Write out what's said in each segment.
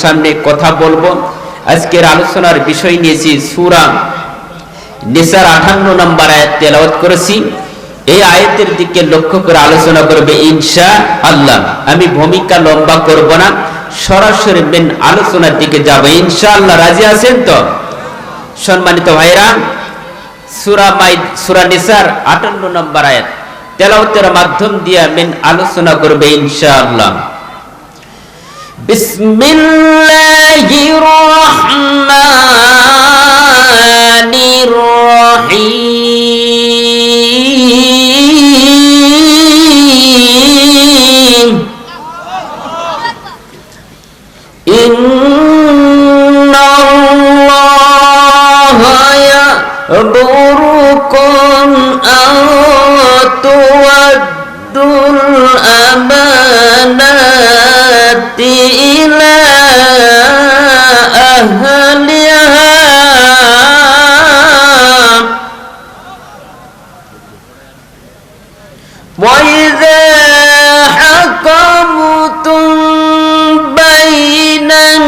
সামনে কথা বলবো। আজকের আলোচনার বিষয় নিয়েছি সূরা নিসার 58 নম্বর আয়াত তেলাওয়াত করেছি। এই আয়াতের দিকে লক্ষ্য করে আলোচনা করবে ইনশাআল্লাহ। আমি ভূমিকা লম্বা করব না, সরাসরি মেন আলোচনার দিকে যাব ইনশাআল্লাহ। রাজি আছেন তো সম্মানিত ভাইরা? সূরা নিসার 58 নম্বর আয়াত তেলাওয়াতের মাধ্যম দিয়ে মেন আলোচনা করবে ইনশাআল্লাহ। বিসমিল্লাহির রহমানির রহিম। ইন্নাল্লাহা ইয়া'মুরুকুম আন তু'আদ্দুল আমানাতি ইলা আহলিহা ওয়া ইযা হাকামতুম বাইনান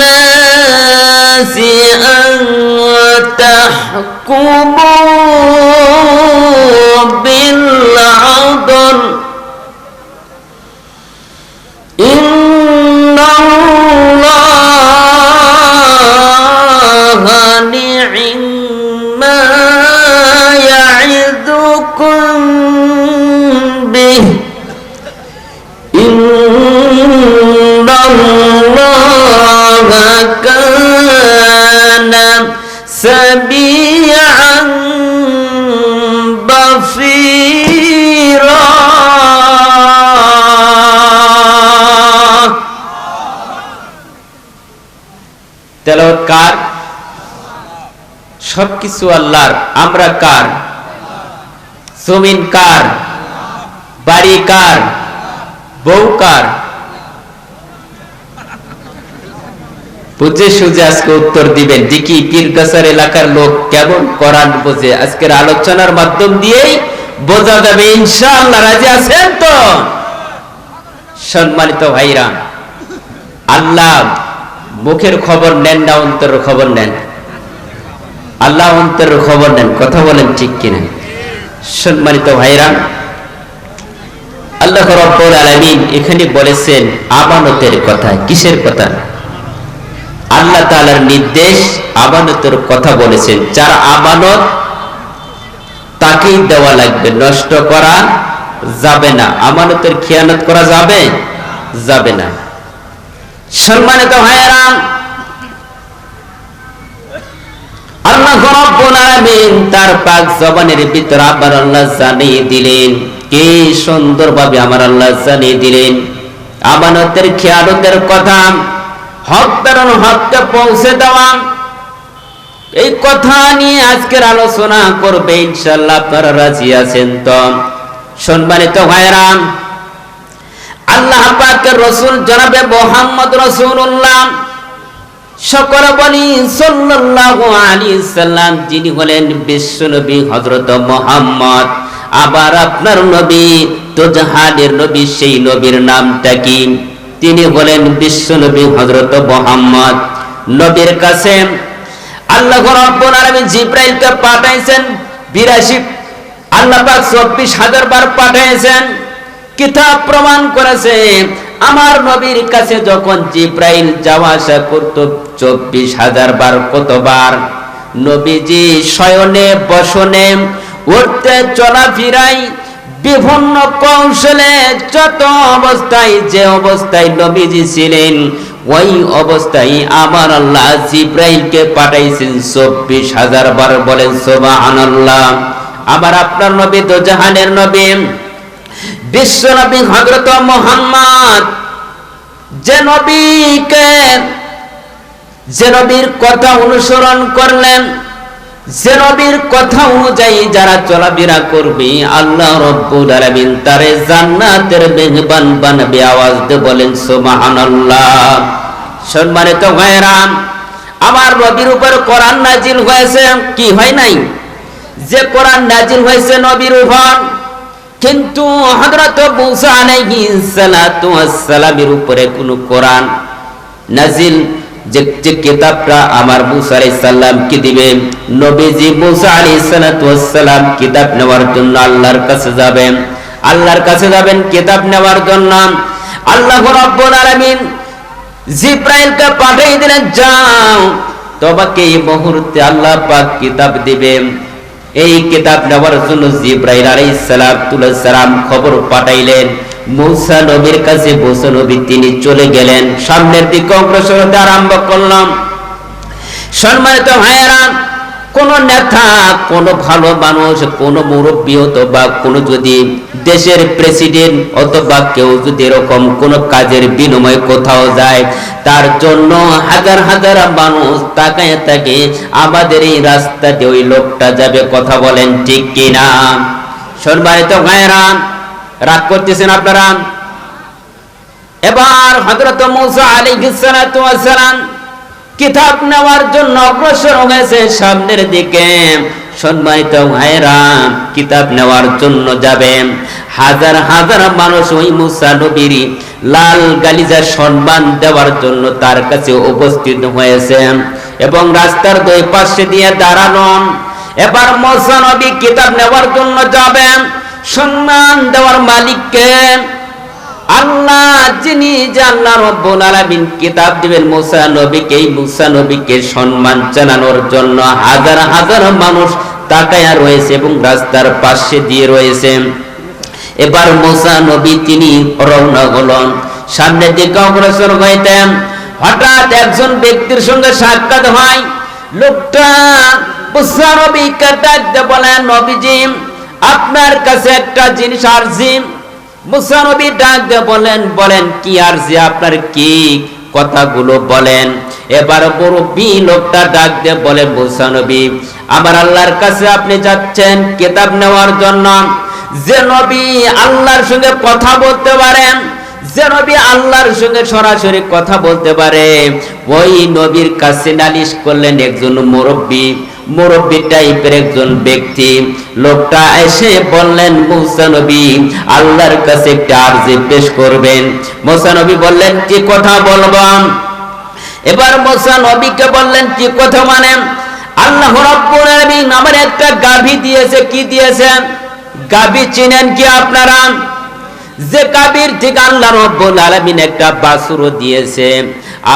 নাসি আন তাহকুমু বিল আদল ইন্নাল্লাহা নি'মা ইয়া'iদুকুম বিহি ইন্নাল্লাহা কানা সামিআন বাসীরা। তেলাওয়াত কার? সবকিছু আল্লাহর। আমরা কার? জমিন কার? বাড়ি কার? বউ কার? বুঝে সুঝে আজকে উত্তর দিবেন। দেখি পীরগাছার এলাকার লোক কেমন কোরআন বোঝে। আজকের আলোচনার মাধ্যম দিয়েই বোঝা যাবে ইনশাআল্লাহ। রাজি আছেন তো সম্মানিত ভাইরা? আল্লাহ মুখের খবর নেন না অন্তরের খবর নেন? আল্লাহ অন্তরের খবর নেন। কথা বলেন ঠিক কিনা সম্মানিত ভাইরা? আল্লাহ রাব্বুল আলামিন এখানে বলেছেন আমানতের কথা। কিসের কথা? আল্লাহ তাআলার নির্দেশ আমানতের কথা বলেছেন। যার আমানত তাকেই দেওয়া লাগবে, নষ্ট করা যাবে না। আমানতের খেয়ানত করা যাবে যাবে না। সম্মানিত ভাইরা, আল্লাহ রাব্বুল আলামিন তার পাক জবানের ভিতর আবার আল্লাহ জানিয়ে দিলেন, কি সুন্দরভাবে আমার আল্লাহ জানিয়ে দিলেন আমানতের খেয়ানতের কথা। হক বেরোন, হককে পৌঁছে দেওয়া, এই কথা নিয়ে আজকের আলোচনা করবে ইনশাআল্লাহ। আপনারা রাজি আছেন তো সম্মানিত ভাইরা? আল্লাহ পাকের রাসূল জনাবে মুহাম্মদ রাসূলুল্লাহ সকলে বলি সাল্লাল্লাহু আলাইহি সাল্লাম, যিনি হলেন বিশ্ব নবী হযরত মুহাম্মদ। আবার আপনার নবী তো জাহানের নবী, সেই নবীর নামটা কি? তিনি হলেন বিশ্ব নবী হযরত মুহাম্মদ। নবীর কাছে আল্লাহ রাব্বুল আলামিন জিবরাইলকে পাঠাইছেন 82, আল্লাহ পাক 24,000 বার পাঠাইছেন। কিতাব প্রমাণ করেছে আমার নবীর কাছে যখন জিবরাইল যাওয়া আসা করত 24,000 বার। কতবার? নবীজি শয়নে বসনে উঠতে চলাফেরায় বিভিন্ন কৌশলে যত অবস্থায় যে অবস্থায় নবীজি ছিলেন ওই অবস্থায় আমার আল্লাহ জিবরাইলকে পাঠাইছেন 24,000 বার। বলেন সুবহানাল্লাহ। আবার আপনার নবী তো জাহানের নবী বিশ্ব নবী হযরত মুহাম্মদ, যে নবীর কথা অনুসরণ করলেন, যে নবীর কথা অনুযায়ী যারা চলাফেরা করবে আল্লাহ রাব্বুল আলামিন তারে জান্নাতের মেহমান বানাবে। আওয়াজ দিয়ে বলেন সুবহানাল্লাহ। সম্মানিত ভাইরা, আমার নবীর উপর কোরআন নাজিল হয়েছে, কি হয় নাই? যে কোরআন নাজিল হয়েছে নবীর উপর, কিন্তু হযরত মুসা আলাইহিস সালাতু ওয়াস সালামের উপরে কোনো কোরআন নাজিল যে কিতাবটা আমার মুসা আলাইহিস সালাম কি দিবে, নবীজি মুসা আলাইহিস সালাতু ওয়াস সালাম কিতাব নেওয়ার জন্য আল্লাহর কাছে যাবেন। আল্লাহর কাছে যাবেন কিতাব নেওয়ার জন্য। আল্লাহ রাব্বুল আলামিন জিব্রাইলকে পাঠিয়ে দিলেন, যাও তোমাকে এই মুহূর্তে আল্লাহ পাক কিতাব দিবেন। এই কিতাব নেওয়ার জন্য জিব্রাইল আলাইহিস সালাম খবর পাঠাইলেন মুসা নবীর কাছে। মুসা নবী তিনি চলে গেলেন, সামনের দিকে অগ্রসর হতে আরম্ভ করলাম। সম্মানিত ভাইয়েরা, কোন নেতা, কোন ভালো মানুষ, কোন মুরব্বী অথবা কোন যদি দেশের প্রেসিডেন্ট অথবা কেউ যদি এরকম কোন কাজের বিনিময়ে কোথাও যায়, তার জন্য হাজার হাজার মানুষ তাকায় থাকে আমাদের এই রাস্তা দিয়ে ওই লোকটা যাবে। কথা বলেন ঠিক কিনা? সম্মানিত ভাইয়েরা, রাগ করতেছেন আপনারা? এবার হযরত মুসা আলাইহিস সালাতু ওয়াস সালাম কিতাব নেওয়ার জন্য অগ্রসর হয়েছে সামনের দিকে। সম্মানিত ভাইরা, কিতাব নেওয়ার জন্য যাবেন। হাজার হাজার মানুষ ওই মুসা নবীর লাল গালিজা সম্মান দেওয়ার জন্য তার কাছে উপস্থিত হয়েছে এবং রাস্তার দুই পাশে দিয়ে দাঁড়ানো। এবার মুসা নবী কিতাব নেওয়ার জন্য যাবেন। সম্মান দেওয়ার মালিককে আল্লাহ, যিনি আল্লাহ রাব্বুল আলামিন কিতাব দিবেন মুসা নবীকে। এই মুসা নবীকে সম্মান জানানোর জন্য হাজার হাজার মানুষ তাকায়া রয়েছে এবং রাস্তার পাশে দিয়ে রয়েছে। এবার মুসা নবী তিনি রওনা হলেন, সামনের দিকে অগ্রসর হইতেন। হঠাৎ একজন ব্যক্তির সঙ্গে সাক্ষাৎ হয়। লোকটা মুসা নবীকে ডাকতে বলেন, নবীজি আপনার কাছে একটা জিনিস আরজি। মুসা নবী ডাক দিয়ে বলেন কি আরজি, আপনার কি কথাগুলো বলেন। এবার মুরব্বী লোকটা ডাক দিয়ে বলেন, মুসা নবী আমার আল্লাহর কাছে আপনি যাচ্ছেন কিতাব নেওয়ার জন্য। যে নবী আল্লাহর সঙ্গে কথা বলতে পারেন, যে নবী আল্লাহর সঙ্গে সরাসরি কথা বলতে পারে, ওই নবীর কাছে নালিশ করলেন একজন মুরব্বী টাইপের একজন ব্যক্তি। লোকটা এসে বললেন, মুসা নবী আল্লাহর কাছে একটা আরজি পেশ করবেন। মুসা নবী বললেন, কি কথা বলবো? এবার মুসা নবীকে বললেন, কি কথা মানে? আল্লাহ রাব্বুল আলামিন আমার একটা গাভী দিয়েছে। কি দিয়েছে? গাভী চিনেন কি আপনারা? যে গাভীর থেকে আল্লাহ রাব্বুল আলামিন একটা বাছুরও দিয়েছে।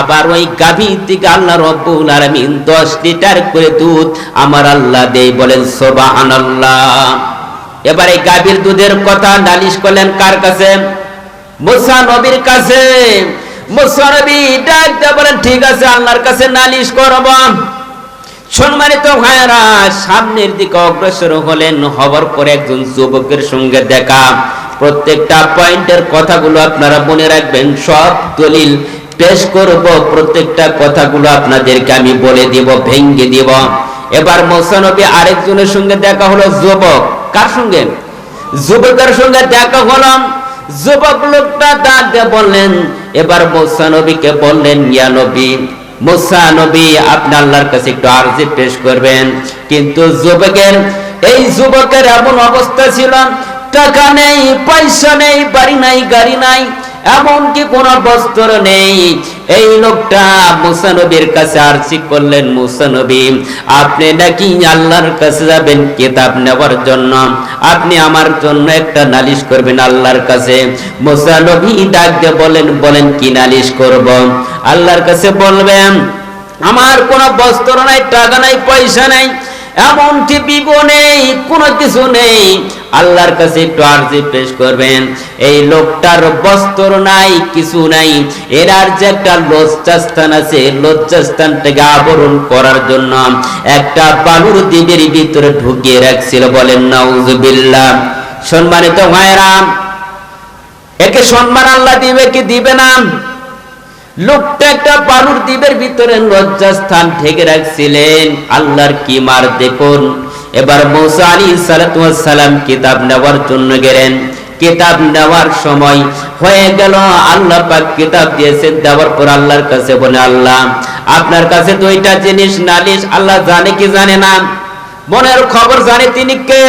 আবার ওই গাভী থেকে আল্লাহ রাব্বুল আলামিন 10 লিটার করে দুধ আমার আল্লাহ দেয়। বলেন সুবহানাল্লাহ। এবার এই গাভীর দুধের কথা নালিশ করলেন কার কাছে? মুসা নবীর কাছে। মুসা নবী ডাক দিয়ে বলেন, ঠিক আছে আল্লাহর কাছে নালিশ করব। সম্মানিত ভাইরা, সামনের দিকে অগ্রসর হলেন। হবার পরে একজন যুবকের সঙ্গে দেখা। প্রত্যেকটা পয়েন্টের কথাগুলো আপনারা মনে রাখবেন, সব দলিল পেশ করব, প্রত্যেকটা কথাগুলো আপনাদেরকে আমি বলে দিব, ভেঙ্গে দিব। এবার মুসা নবী আরেকজনের সঙ্গে দেখা হলো, যুবক। কার সঙ্গে? যুবকের সঙ্গে দেখা হলো। যুবক লোকটা ডাক দিয়ে বললেন, এবার মুসা নবীকে বললেন, ইয়া নবী মুসা নবী আপনি আল্লাহর কাছে একটু আরজি পেশ করবেন। কিন্তু এই যুবকের এমন অবস্থা ছিল, টাকা নেই, পয়সা নেই, বাড়ি নাই, গাড়ি নাই, এমনকি কোনো বস্ত্র নেই। এই লোকটা মুসা নবীর কাছে আরজি করলেন, মুসা নবী আপনি নাকি আল্লাহর কাছে যাবেন কিতাব নেওয়ার জন্য, আপনি আমার জন্য একটা নালিশ করবেন আল্লাহর কাছে। মুসা নবী ডাক দিয়ে বলেন কি নালিশ করব? আল্লাহর কাছে বলবেন, আমার কোনো বস্ত্র নাই, টাকা নাই, পয়সা নাই, এমনকি বিবো নেই, কোনো কিছু নেই। আল্লাহর কাছে একটু আরজি পেশ করবেন। এই লোকটার বস্ত্র নাই, কিছু নাই, এর আর যে একটা লজ্জাস্থান আছে, লজ্জাস্থানটাকে আবরণ করার জন্য একটা বালুর দ্বীপের ভিতরে ঢুকিয়ে রাখছিল। বলেন নাউজুবিল্লাহ। সম্মানিত ভাইরা, একে সম্মান আল্লাহ দিবে কি দিবে না? লোকটা একটা বালুর দ্বীপের ভিতরে লজ্জাস্থান ঢেকে রাখছিলেন। আল্লাহর কি মার দেখুন। এবার মুসা আলাইহিস সালাম কিতাব নেওয়ার জন্য গেলেন। কিতাব নেওয়ার সময় হয়ে গেল, আল্লাহ পাক কিতাব দিয়েছেন। দেওয়ার পর আল্লাহর কাছে বলে, আল্লাহ আপনার কাছে দুইটা জিনিস নালিশ। আল্লাহ জানে কি জানে না? মনের খবর জানে তিনি কে।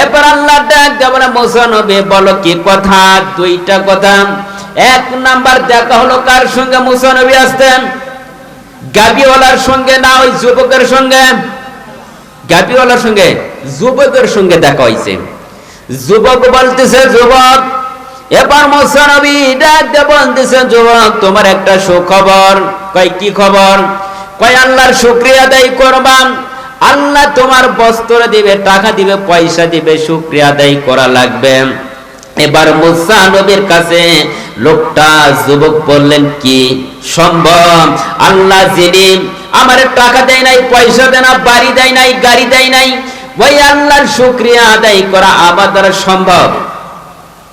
এবার আল্লাহ ডাক দেবেন মুসা নবী বলো কি কথা? দুইটা কথা। এক নাম্বার দেখা হলো কার সঙ্গে? মুসা নবী আসতেন গাবিওয়ালার সঙ্গে না ওই যুবকের সঙ্গে? গাবিওয়ালার সঙ্গে, যুবকের সঙ্গে দেখা হইছে। যুবক বলতেছে যুবক, এবার মুসা নবী ডাক দিয়ে বলতেছে যুবক তোমার একটা সুখবর। কয় কি খবর? কয় আল্লাহর শুকরিয়া আদায় করবা, আল্লাহ তোমার বস্ত্র দিবে, টাকা দিবে, পয়সা দিবে, শুকরিয়া আদায় করা লাগবে। এবার মুসা নবীর কাছে লোকটা যুবক বললেন কি সম্ভব? আল্লাহ যিনি আমার টাকা দেয় নাই, পয়সা দেয় না, বাড়ি দেয় নাই, গাড়ি দেয় নাই, ওই আল্লাহর শুকরিয়া আদায় করা আমার দ্বারা সম্ভব?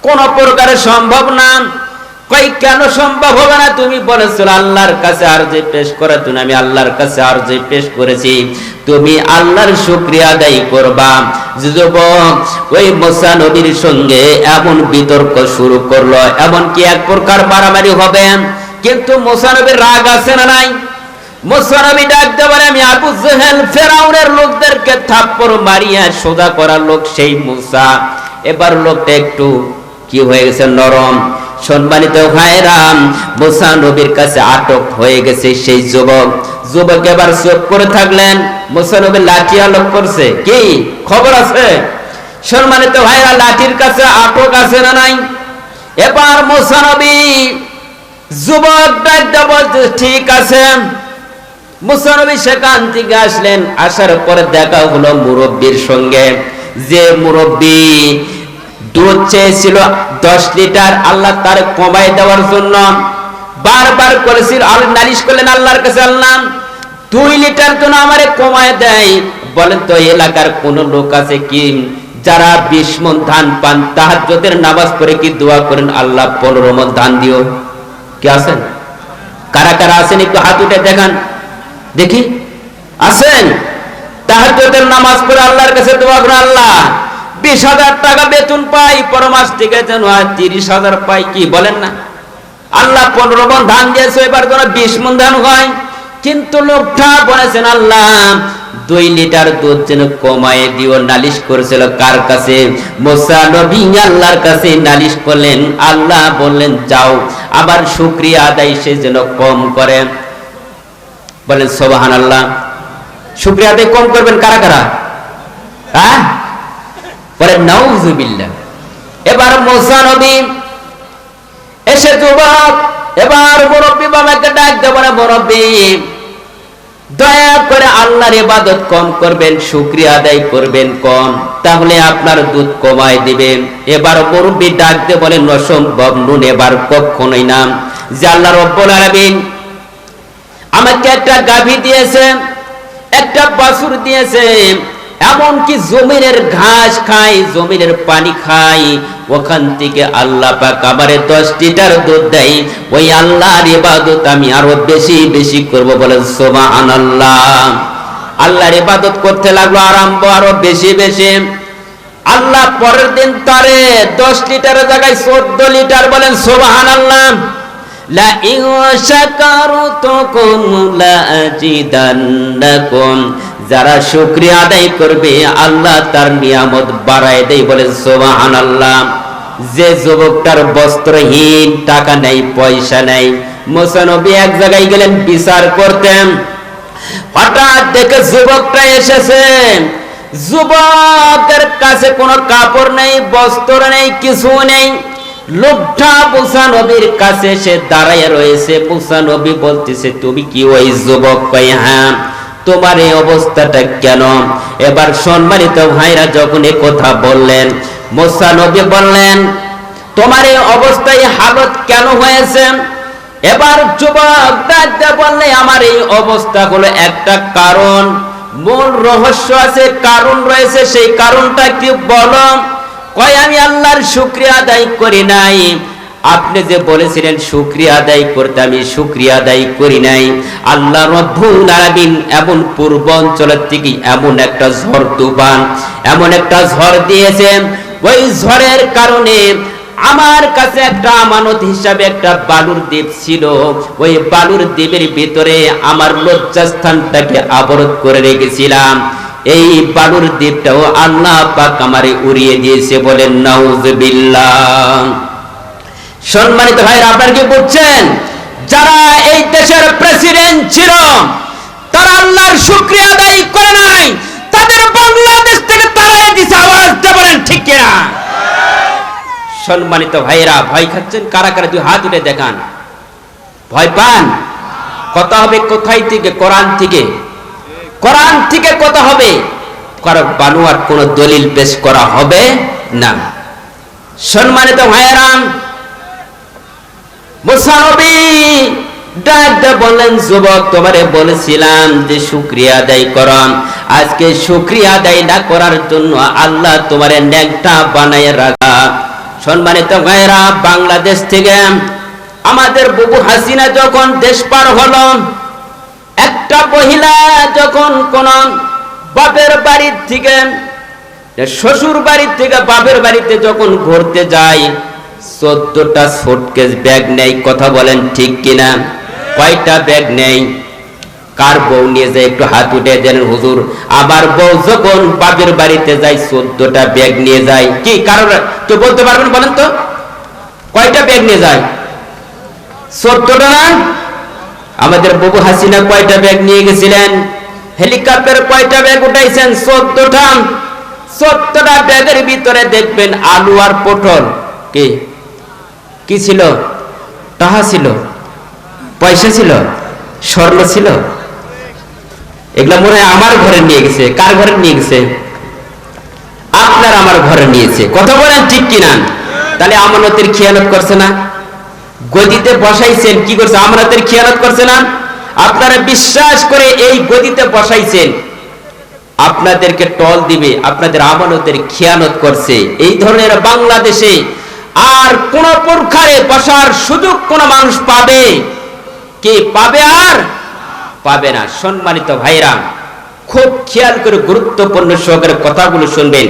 কোন প্রকারে সম্ভব না। কই কেন সম্ভব হবে না? তুমি বলেছো আল্লাহর কাছে আরজি পেশ করার জন্য, আমি আল্লাহর কাছে আরজি পেশ করেছি, তুমি আল্লাহর শুকরিয়া আদায় করবা। যুবক ওই মুসা নবীর সঙ্গে এমন বিতর্ক শুরু করলো, এমন কি এক প্রকার মারামারি হবে। কিন্তু মুসা নবীর রাগ আছে না নাই? মুসা নবী ডাক দেবেন আমি আবু জেহেল ফেরাউনের লোকদেরকে থাপ্পড় মারিয়া সোজা করার লোক সেই মুসা। এবার লোকটা একটু কি হয়ে গেছে, নরম। সম্মানিত ভাইরা, মুসা নবীর কাছে আটক হয়ে গেছে সেই যুবক। যুবক এবার চুপ করে থাকলেন। মুসা নবী লাঠি আলোক করছে, কি খবর আছে? সম্মানিত ভাইরা, লাঠির কাছে আটক আছে না নাই? এবার মুসা নবী যুবক ডাক দিয়ে বলতে ঠিক আছে। মুসা নবী সেখান থেকে আসলেন, আসার পরে দেখা হলো মুরব্বীর সঙ্গে। যে মুরব্বী দুধ চেয়েছিল 10 লিটার, আল্লাহ তার কমায় দেওয়ার জন্য বারবার করেছিল, আর নালিশ করলেন আল্লাহর কাছে, আল্লাহ 2 লিটার জন্য আমারে কমায় দেয়। বলেন তো এলাকার কোন লোক আছে কি যারা 20 মণ ধান পান, তাহাজ্জুদের নামাজ পড়ে কি দোয়া করেন আল্লাহ 15 মণ ধান দিও? কি আছেন? কারা কারা আছেন একটু হাত উঠে দেখান দেখি। আছেন? তাহাজ্জুদের নামাজ পড়ে আল্লাহর কাছে দোয়া করেন আল্লাহ 20,000 টাকা বেতন পাই, পরমাস থেকে যেন 30,000 পাই, কি বলেন না? আল্লাহ 15 মণ ধান দিয়েছে, এবার যেন 20 মণ ধান হয়। কিন্তু লোকটা বলেছেন আল্লাহ 2 লিটার দুধ যেন কমায় দিও। নালিশ করেছিল কার কাছে? মুসা নবী আল্লাহর কাছে নালিশ করলেন। আল্লাহ বললেন যাও আবার শুকরিয়া আদায় সে যেন কম করে। বলেন সুবহানাল্লাহ। শুকরিয়া আদায় কম করবেন কারা কারা? হ্যাঁ বলেন নাউযুবিল্লাহ। এবার মুসা নবী এসে যুবক এবার মুরব্বী বাবাকে ডাক দেব না, মুরব্বী দয়া করে আল্লাহর ইবাদত কম করবেন, শুকরিয়া আদায় করবেন কম, তাহলে আপনার দুধ কমায় দিবেন। এবার মুরব্বী ডাক দিয়ে বলেন অসম্ভব, নুন এবার কখনোই না। যে আল্লাহ রাব্বুল আলামিন আমাকে একটা গাভী দিয়েছে, একটা বাছুর দিয়েছে, এমনকি জমিনের ঘাস খাই, জমিনের পানি খাই, ওখান থেকে আল্লাহ পাক আমারে 10 লিটার দুধ দেয়। ওই আল্লাহর ইবাদত আমি আরো বেশি বেশি করব। বলেন সুবহানাল্লাহ। আল্লাহর ইবাদত করতে লাগলো আরম্ভ আরো বেশি বেশি। আল্লাহ পরের দিন তারে 10 লিটারের জায়গায় 14 লিটার। বলেন সুবহানাল্লাহ। লা ইন শাকারতুকুম লা আজিদান্নাকুম। যারা শুকরিয়া আদায় করবে আল্লাহ তার নিয়ামত বাড়ায় দেয়। বলেন সুবহানাল্লাহ। যে যুবকটার বস্ত্রহীন, টাকা নেই, পয়সা নেই, মুসা নবী এক জায়গায় গেলেন বিচার করতেন। হঠাৎ দেখে যুবকটা এসেছে। যুবকের কাছে কোনো কাপড় নেই, বস্ত্র নেই, কিছু নেই। লোকটা মুসা নবীর কাছে সে দাঁড়ায় রয়েছে। মুসা নবী বলতেছে তুমি কি ওই যুবক? কয় হ্যাঁ। তোমার এই অবস্থাটা কেন? এবার সম্মানিত ভাইরা যখন এই কথা বললেন, মুসা নবী বললেন তোমার এই অবস্থায় হালত কেন হয়েছে? এবার যুবক দাদা বললে আমার এই অবস্থা হলো একটা কারণ, মূল রহস্য আছে, কারণ রয়েছে, সেই কারণটা কি বলো? কয় আমি আল্লাহর শুকরিয়া আদায় করি নাই। আপনি যে বলেছিলেন শুকরিয়া আদায় করতে, আমি শুকরিয়া আদায় করি নাই। আল্লাহ রাব্বুল আলামিন এমন পূর্ব অঞ্চলের থেকে এমন একটা ঝড় তুফান, এমন একটা ঝড় দিয়েছেন, ওই ঝড়ের কারণে আমার কাছে একটা আমানত হিসাবে একটা বালুর দ্বীপ ছিল। ওই বালুর দ্বীপের ভিতরে আমার লজ্জাস্থানটাকে আবরণ করে রেখেছিলাম। এই বালুর দ্বীপটাও আল্লাহ পাক আমারে উড়িয়ে দিয়েছে, বলেন নাউজুবিল্লাহ। সম্মানিত ভাইরা, আপনারা কি বুঝছেন? যারা এই দেশের প্রেসিডেন্ট ছিল তারা আল্লাহর শুকরিয়া আদায় করে নাই, তাদের বাংলাদেশ থেকে তাড়িয়ে দিয়েছে। আওয়াজ দিয়ে বলেন ঠিক কিনা? সম্মানিত ভাইরা, ভয় খাচ্ছেন কারা কারা? দুই হাত উঠে দেখান। ভয় পান? কথা হবে কোথায় থেকে? কোরআন থেকে। কোরআন থেকে কথা হবে, কারো বানোয়ার কোন দলিল পেশ করা হবে না। সম্মানিত ভাইরা, মুসা নবী ডাক দিয়ে বললেন, যুবক তোমারে বলেছিলাম যে শুকরিয়া আদায় করো, আজকে শুকরিয়া আদায় না করার জন্য আল্লাহ তোমারে নেকটা বানায় রাখা। সম্মানিত ভাইরা, বাংলাদেশ থেকে আমাদের বুবু হাসিনা যখন দেশ পার হলো, একটা মহিলা যখন কোন বাপের বাড়ির থেকে, শ্বশুর বাড়ির থেকে বাপের বাড়িতে যখন ঘুরতে যায়, 14টা সুটকেস ব্যাগ নেই। কথা বলেন ঠিক কিনা? কয়টা ব্যাগ নেই? কার বউ নিয়ে যায়? একটু হাত উঠে দেন হুজুর। আবার বউ যখন বাপের বাড়িতে যায় 14টা ব্যাগ নিয়ে যায়। কি কারণ কেউ বলতে পারবেন? বলেন তো, কয়টা ব্যাগ নিয়ে যায়? 14টা না? আমাদের বুবু হাসিনা কয়টা ব্যাগ নিয়ে গেছিলেন? হেলিকপ্টার কয়টা ব্যাগ উঠাইছেন? 14টা। 14টা ব্যাগের ভিতরে দেখবেন আলু আর পটল। কি কি ছিল? টাকা ছিল, পয়সা ছিল, স্বর্ণ ছিল। এগুলা মনে হয় আমার ঘরে নিয়ে গেছে। কার ঘরে নিয়ে গেছে? আপনার আমার ঘরে নিয়েছে। কথা বলেন ঠিক কিনা? তাহলে আমানতের খেয়ানত করছে না? গদিতে বসাইছেন, কি করছে? আমানতের খেয়ানত করছে না? আপনারা বিশ্বাস করে এই গদিতে বসাইছেন, আপনাদেরকে টল দিবে, আপনাদের আমানতের খেয়ানত করছে। এই ধরনের বাংলাদেশে আর কোন প্রকারে বসার সুযোগ কোন মানুষ পাবে? কি পাবে? আর পাবে না। সম্মানিত ভাইরা, খুব খেয়াল করে গুরুত্বপূর্ণ সহকারে কথাগুলো শুনবেন।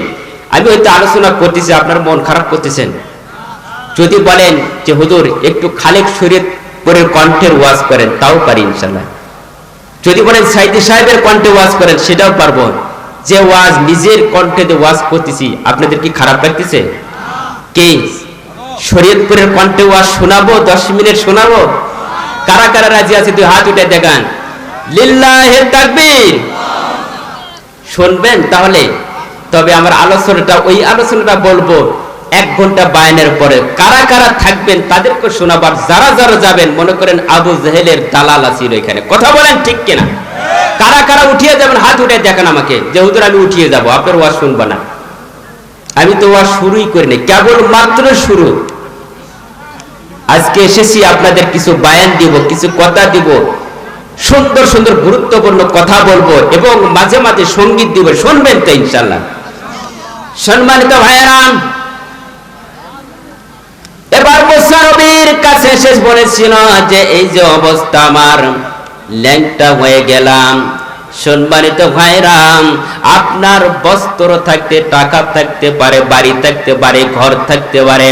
আমি হয়তো আলোচনা করতেছি, আপনার মন খারাপ করতেছেন। যদি বলেন যে হুজুর একটু খালেক শরীয়তপুরের কণ্ঠের ওয়াজ করেন, তাও পারি ইনশাআল্লাহ। যদি বলেন সাইদি সাহেবের কণ্ঠে ওয়াজ করেন, সেটাও পারবো। যে ওয়াজ নিজের কণ্ঠে যে ওয়াজ করতেছি, আপনাদের কি খারাপ লাগতেছে? কি শরীয়তপুরের কণ্ঠে ওয়াজ শোনাবো? 10 মিনিট শোনাবো? কারা কারা রাজি আছে? তুই হাত উঠে দেখান। লিল্লাহে তাকবীর। শুনবেন তাহলে? তবে আমার আলোচনাটা, ওই আলোচনাটা বলবো 1 ঘন্টা বায়ানের পরে। কারা কারা থাকবেন তাদেরকে শোনাবার। যারা যারা যাবেন, মনে করেন আবু জেহেলের দালাল আছিল এখানে। কথা বলেন ঠিক কিনা? কারা কারা উঠিয়ে যাবেন? হাত উঠে দেখান আমাকে, যে হুজুর আমি উঠিয়ে যাব, আপনার ওয়াজ শুনবো না। আমি তো ওয়াজ শুরুই করিনি, কেবল মাত্র শুরু। আজকে এসেছি আপনাদের কিছু বায়ান দিব, কিছু কথা দিব, সুন্দর সুন্দর গুরুত্বপূর্ণ কথা বলবো এবং মাঝে মাঝে সঙ্গীত দিব। শুনবেন তো ইনশাআল্লাহ? সম্মানিত ভাইয়েরা, এবার মুসা নবীর কাছে শেষ বলেছিল যে এই যে অবস্থা, আমার ল্যাংটা হয়ে গেলাম। সম্মানিত ভাইরা, আপনার বস্ত্র থাকতে, টাকা থাকতে পারে, বাড়ি থাকতে পারে, ঘর থাকতে পারে,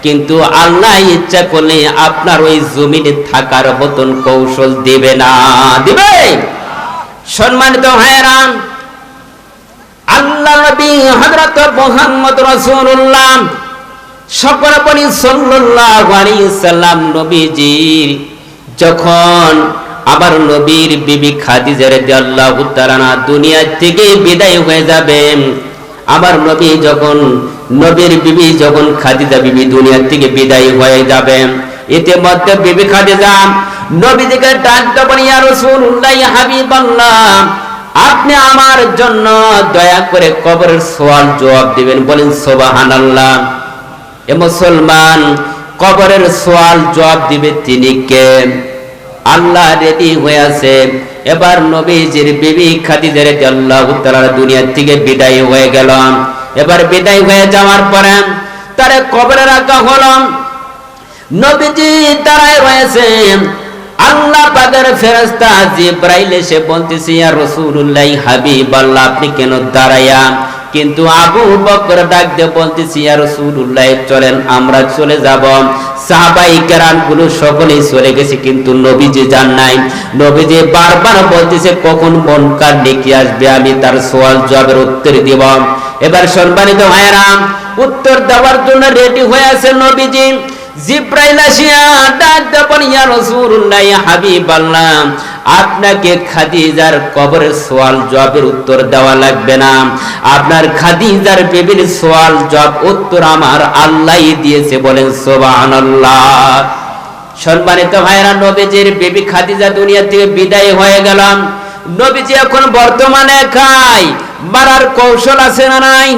কিন্তু আল্লাহ ইচ্ছা করলে আপনার ওই জমিনে থাকার মতন কৌশল দিবে না। দিবে? সম্মানিত ভাইরা, আল্লাহ নবী হযরত মুহাম্মদ রাসূলুল্লাহ সকল বনি সাল্লাল্লাহু আলাইহি সাল্লাম নবীজির যখন আবার নবীর বিবি খাদিজা রাদিয়াল্লাহু তাআলা দুনিয়া থেকে বিদায় হয়ে যাবেন, আবার নবী যখন, নবীর বিবি যখন খাদিজা বিবি দুনিয়া থেকে বিদায় হয়ে যাবেন, ইতিমধ্যে বিবি খাদিজা নবীজিকে ডাক দিয়ে বলেন, ইয়া রাসূলুল্লাহ, হাবিবাল্লাহ, আপনি আমার জন্য দয়া করে কবরের সওয়াল জবাব দিবেন। বলেন সুবহানাল্লাহ। এ মুসলমান, কবরের সওয়াল জবাব দিবে তিনি কে? আল্লাহ রেডি হয়ে আছে। এবার নবীজির বিবি খাদিজা রাদিয়াল্লাহু তাআলা দুনিয়া থেকে বিদায় হয়ে গেল। এবার বিদায় হয়ে যাওয়ার পরে তারে কবরে রাখা হলো। নবীজি দাঁড়ায় রয়েছে। আল্লাহ পাকের ফেরেশতা জিবরাইল এসে বলতেছে, ইয়া রাসূলুল্লাহ, হাবিবাল্লাহ, আপনি কেন দাঁড়ায়া? কিন্তু আবু বকর ডাক দিয়ে বলতেছি ইয়া রাসূলুল্লাহ চলেন আমরা চলে যাব। সাহাবায়ে কেরামগুলো সকলেই চলে গেছে কিন্তু নবীজি যান নাই। নবীজি বারবার বলতেছে কখন মুনকার ডেকে আসবে আমি তার সওয়াল জবাবের উত্তর দেব। এবার সম্মানিত ভাইরা উত্তর দেওয়ার জন্য রেডি হয়ে আছে নবীজি। জিব্রাইল আসিয়া ডাক দিয়ে বলেন ইয়া রাসূলুল্লাহ ইয়া হাবিবাল্লাহ আপনাকে খাদিজার কবরের সওয়াল জবাবের উত্তর দেওয়া লাগবে না, আপনার খাদিজার বিবির সওয়াল জবাব উত্তর আমার আল্লাহই দিয়েছে। বলেন সুবহানাল্লাহ। সম্মানিত ভাইরা নবীজির বিবি খাদিজা দুনিয়া থেকে বিদায় হয়ে গেল। নবীজি এখন বর্তমানে খায় মারার কৌশল আছে না নাই?